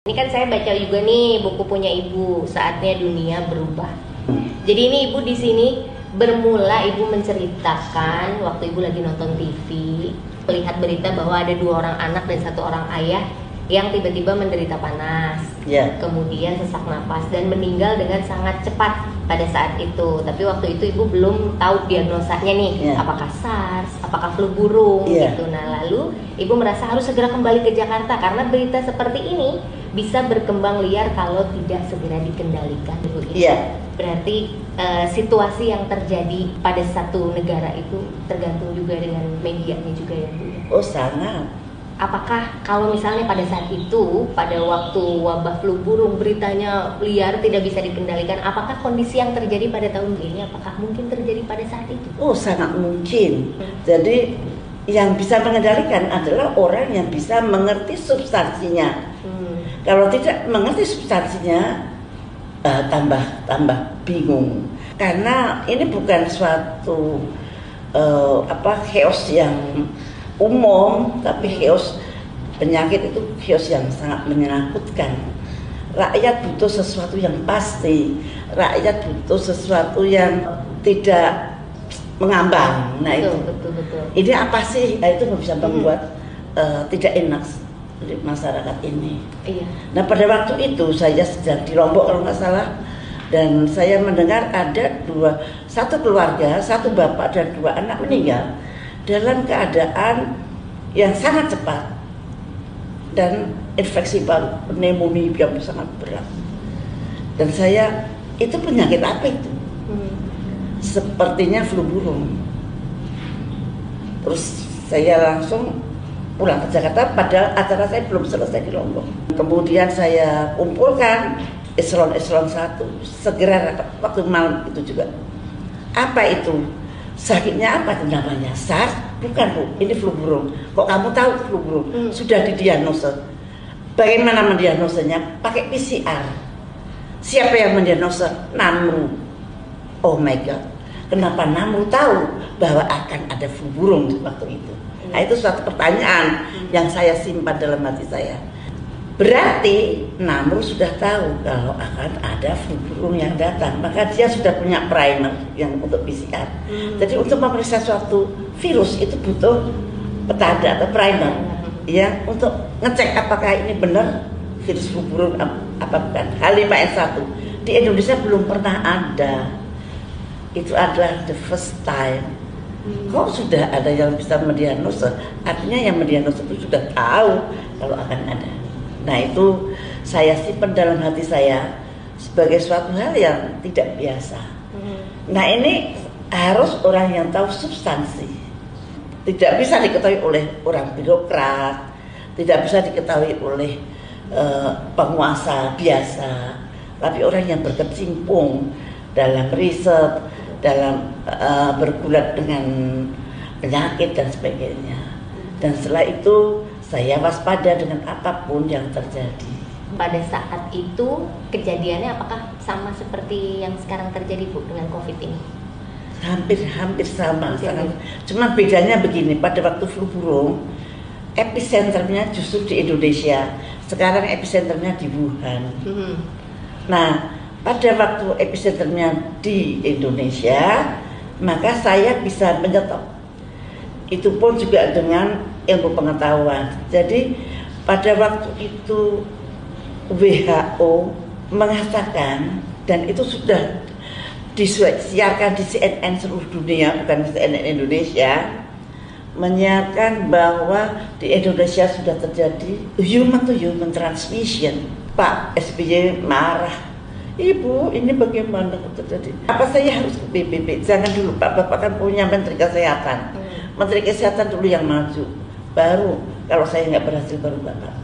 Ini kan saya baca juga nih buku punya ibu, Saatnya Dunia Berubah. Jadi ini ibu di sini bermula ibu menceritakan waktu ibu lagi nonton TV, melihat berita bahwa ada 2 orang anak dan 1 orang ayah yang tiba-tiba menderita panas, kemudian sesak napas dan meninggal dengan sangat cepat pada saat itu. Tapi waktu itu ibu belum tahu diagnosanya nih, apakah SARS, apakah flu burung gitu. Nah lalu ibu merasa harus segera kembali ke Jakarta karena berita seperti ini bisa berkembang liar kalau tidak segera dikendalikan. Berarti situasi yang terjadi pada satu negara itu tergantung juga dengan medianya juga ya Bu? Oh sangat. Apakah kalau misalnya pada saat itu, pada waktu wabah flu burung beritanya liar tidak bisa dikendalikan, apakah kondisi yang terjadi pada tahun ini, apakah mungkin terjadi pada saat itu? Oh sangat mungkin. Jadi yang bisa mengendalikan adalah orang yang bisa mengerti substansinya. Kalau tidak mengerti substansinya, tambah bingung. Karena ini bukan suatu chaos yang umum, tapi chaos penyakit itu chaos yang sangat menakutkan. Rakyat butuh sesuatu yang pasti, rakyat butuh sesuatu yang tidak mengambang. Nah betul. Ini apa sih? Nah, itu bisa membuat tidak enak di masyarakat ini. Nah pada waktu itu saya sedang di Lombok kalau nggak salah, dan saya mendengar ada satu keluarga, 1 bapak dan 2 anak meninggal dalam keadaan yang sangat cepat dan infeksi paru, pneumonia yang sangat berat. Dan saya, itu penyakit apa itu? Sepertinya flu burung. Terus saya langsung pulang ke Jakarta, padahal acara saya belum selesai di Lombok. Kemudian saya kumpulkan eselon 1 segera waktu malam itu juga. Apa itu? Sakitnya apa itu namanya? SARS? Bukan Bu, ini flu burung. Kok kamu tahu flu burung? Sudah didiagnosa. Bagaimana mendiagnosanya? Pakai PCR. Siapa yang mendiagnosa? Namru. Oh my God. Kenapa Namru tahu bahwa akan ada flu burung di waktu itu? Nah itu suatu pertanyaan yang saya simpan dalam hati saya. Berarti Namru sudah tahu kalau akan ada flu burung yang datang, maka dia sudah punya primer yang untuk PCR. Jadi untuk memeriksa suatu virus itu butuh petanda atau primer, ya, untuk ngecek apakah ini benar virus flu burung apa bukan. H5N1 di Indonesia belum pernah ada. Itu adalah the first time. Kok sudah ada yang bisa mendiagnosa? Artinya yang mendiagnosa itu sudah tahu kalau akan ada. Nah itu saya simpan dalam hati saya sebagai suatu hal yang tidak biasa. Nah ini harus orang yang tahu substansi. Tidak bisa diketahui oleh orang birokrat, tidak bisa diketahui oleh penguasa biasa, tapi orang yang berkecimpung dalam riset, dalam bergulat dengan penyakit dan sebagainya. Dan setelah itu saya waspada dengan apapun yang terjadi. Pada saat itu kejadiannya apakah sama seperti yang sekarang terjadi Bu dengan COVID ini? Hampir sama. Cuma bedanya begini, pada waktu flu burung epicenternya justru di Indonesia. Sekarang epicenternya di Wuhan. Nah pada waktu epicenternya di Indonesia, maka saya bisa menyetop. Itu pun juga dengan ilmu pengetahuan. Jadi pada waktu itu WHO mengatakan, dan itu sudah disiarkan di CNN seluruh dunia, bukan di CNN Indonesia, menyiarkan bahwa di Indonesia sudah terjadi human to human transmission. Pak SBY marah. Ibu, ini bagaimana terjadi? Apa saya harus ke PBB? Jangan dulu Pak, Bapak kan punya Menteri Kesehatan. Menteri Kesehatan dulu yang maju. Baru, kalau saya nggak berhasil baru Bapak.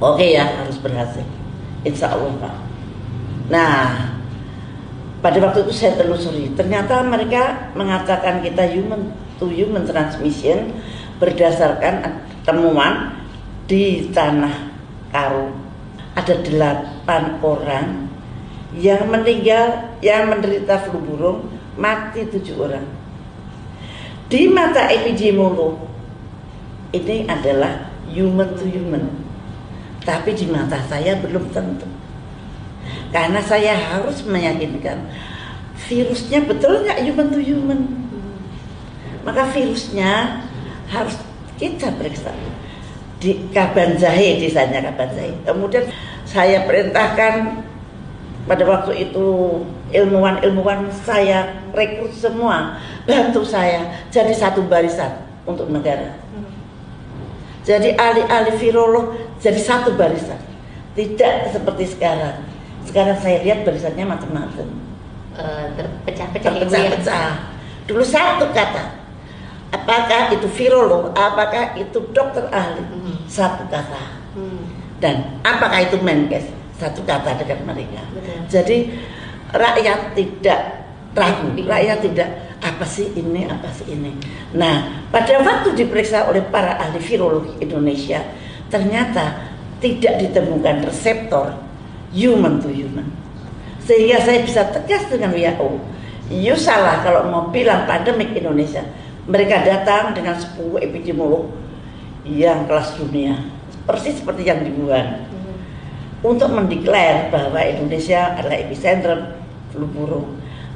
Oke ya, harus berhasil. Insya Allah Pak. Nah, pada waktu itu saya telusuri. Ternyata mereka mengatakan kita human to human transmission berdasarkan temuan di Tanah Karo. Ada 8 orang yang meninggal, yang menderita flu burung, mati 7 orang. Di mata epidemiolog, ini adalah human to human. Tapi di mata saya belum tentu. Karena saya harus meyakinkan virusnya betul nggak human to human. Maka virusnya harus kita periksa di Kabanjahe, desanya Kabanjahe. Kemudian saya perintahkan pada waktu itu ilmuwan-ilmuwan saya rekrut semua, bantu saya jadi satu barisan untuk negara. Jadi ahli-ahli virolog jadi satu barisan, tidak seperti sekarang. Sekarang saya lihat barisannya macam-macam, terpecah-pecah. Dulu satu kata, apakah itu virolog, apakah itu dokter ahli, satu kata. Dan apakah itu Menkes, satu kata dengan mereka. Betul. Jadi rakyat tidak ragu, rakyat tidak apa sih ini, apa sih ini. Nah, pada waktu diperiksa oleh para ahli virologi Indonesia, ternyata tidak ditemukan reseptor human to human. Sehingga saya bisa tegas dengan WHO, you salah kalau mau bilang pandemik Indonesia. Mereka datang dengan 10 epidemiolog yang kelas dunia, persis seperti yang di Wuhan, untuk mendeklar bahwa Indonesia adalah epicentrum flu burung.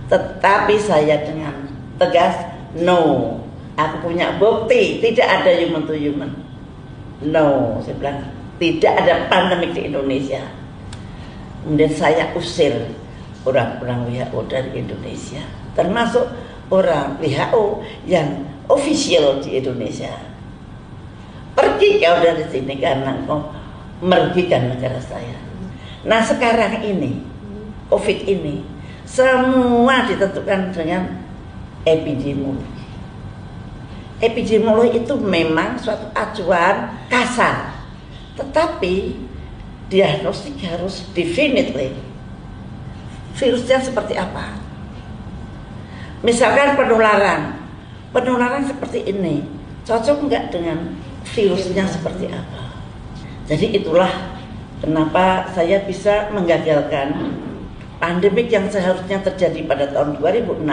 Tetapi saya dengan tegas, no, aku punya bukti tidak ada human to human. No, saya bilang tidak ada pandemik di Indonesia. Kemudian saya usir orang-orang WHO dari Indonesia, termasuk orang WHO yang official di Indonesia. Pergi kau dari sini karena kau merugikan negara saya. Nah sekarang ini, COVID ini, semua ditentukan dengan epidemiologi. Epidemiologi itu memang suatu acuan kasar, tetapi diagnostik harus definitely. Virusnya seperti apa? Misalkan penularan seperti ini, cocok nggak dengan virusnya seperti apa? Jadi itulah kenapa saya bisa menggagalkan pandemik yang seharusnya terjadi pada tahun 2006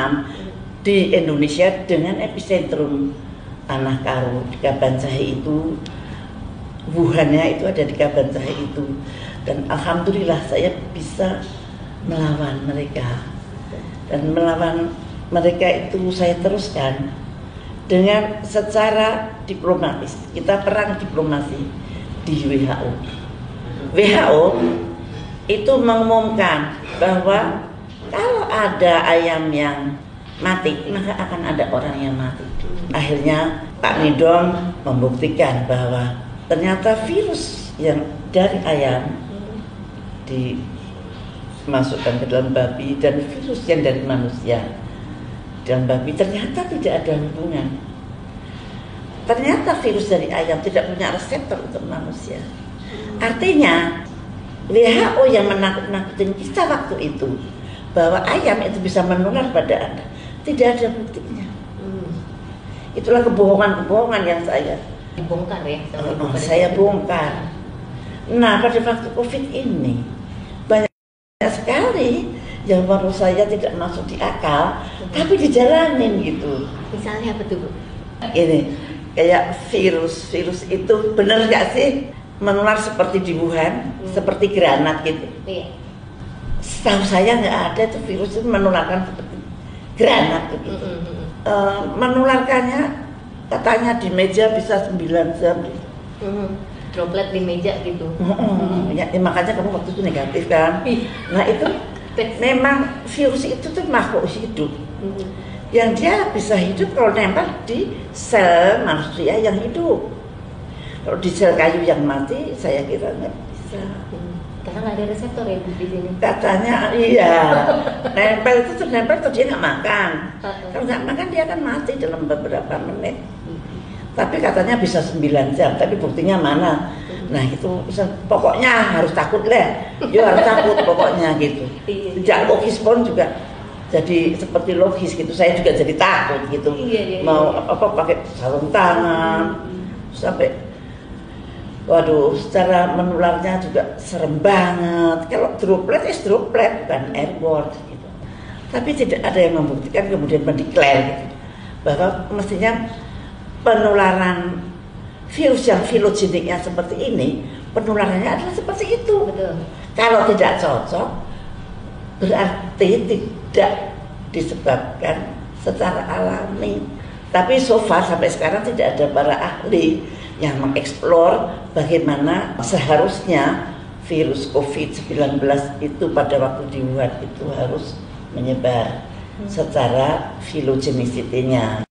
di Indonesia dengan epicentrum Tanah Karo di Kabanjahe itu, Wuhannya itu ada di Kabanjahe itu, dan alhamdulillah saya bisa melawan mereka, dan melawan mereka itu saya teruskan dengan secara diplomatis. Kita perang diplomasi di WHO. WHO itu mengumumkan bahwa kalau ada ayam yang mati, maka akan ada orang yang mati. Akhirnya Pak Nidom membuktikan bahwa ternyata virus yang dari ayam dimasukkan ke dalam babi dan virus yang dari manusia dalam babi ternyata tidak ada hubungan. Ternyata virus dari ayam tidak punya reseptor untuk manusia. Artinya WHO yang menakut-nakutin kita waktu itu bahwa ayam itu bisa menular pada Anda, tidak ada buktinya. Itulah kebohongan-kebohongan yang saya dibongkar ya. Saya bongkar. Nah pada waktu COVID ini banyak sekali yang menurut saya tidak masuk di akal, tapi dijalanin gitu. Misalnya apa tuh, Bu? Ini kayak virus itu benar nggak sih menular seperti di Wuhan, seperti granat gitu? Iya. Setahu saya nggak ada tuh virus itu menularkan seperti granat gitu. Menularkannya katanya di meja bisa 9 jam gitu. Droplet di meja gitu. Ya, makanya kamu waktu itu negatif kan. Nah itu memang virus itu tuh makhluk hidup. Yang dia bisa hidup kalau nempel di sel manusia yang hidup. Kalau di sel kayu yang mati, saya kira nggak bisa. Karena nggak ada reseptor ya di sini. Katanya iya, nempel itu nempel tuh dia nggak makan. Kalau nggak makan dia akan mati dalam beberapa menit. Tapi katanya bisa 9 jam, tapi buktinya mana? Nah itu pokoknya harus takut lah. Yo harus takut pokoknya gitu. Tidak logis pun juga jadi seperti logis gitu. Saya juga jadi takut gitu. Mau apa pakai sarung tangan sampai waduh, secara menularnya juga serem banget. Kalau droplet droplet bukan airborne gitu. Tapi tidak ada yang membuktikan kemudian mendeklar gitu, bahwa mestinya penularan virus yang filogeniknya seperti ini penularannya adalah seperti itu. Betul. Kalau tidak cocok, berarti tidak disebabkan secara alami. Tapi so far sampai sekarang tidak ada para ahli yang mengeksplor bagaimana seharusnya virus COVID-19 itu pada waktu di Wuhan itu harus menyebar secara filogenisitinya.